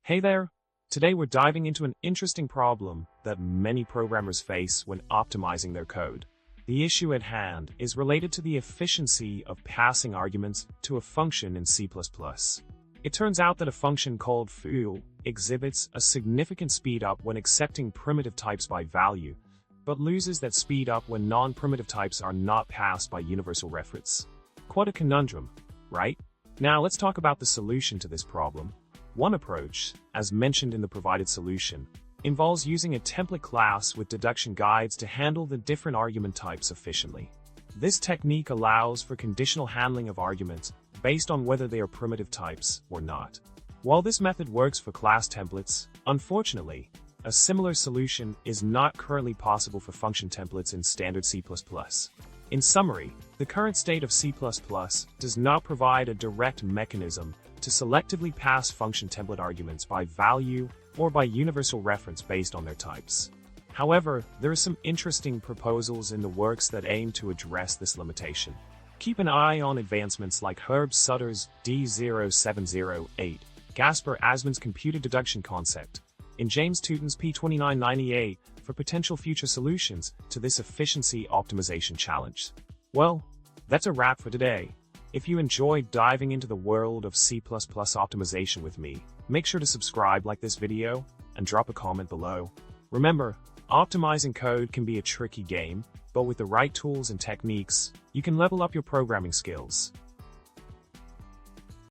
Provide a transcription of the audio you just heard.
Hey there! Today we're diving into an interesting problem that many programmers face when optimizing their code. The issue at hand is related to the efficiency of passing arguments to a function in C++. It turns out that a function called foo exhibits a significant speedup when accepting primitive types by value, but loses that speedup when non-primitive types are not passed by universal reference. Quite a conundrum, right? Now let's talk about the solution to this problem. One approach, as mentioned in the provided solution, involves using a template class with deduction guides to handle the different argument types efficiently. This technique allows for conditional handling of arguments based on whether they are primitive types or not. While this method works for class templates, unfortunately, a similar solution is not currently possible for function templates in standard C++. In summary, the current state of C++ does not provide a direct mechanism to selectively pass function template arguments by value or by universal reference based on their types. However, there are some interesting proposals in the works that aim to address this limitation. Keep an eye on advancements like Herb Sutter's D0708, Gaspar Asman's computer deduction concept, and James Tooton's P2998 for potential future solutions to this efficiency optimization challenge. Well, that's a wrap for today. If you enjoyed diving into the world of C++ optimization with me, make sure to subscribe, like this video, and drop a comment below. Remember, optimizing code can be a tricky game, but with the right tools and techniques, you can level up your programming skills.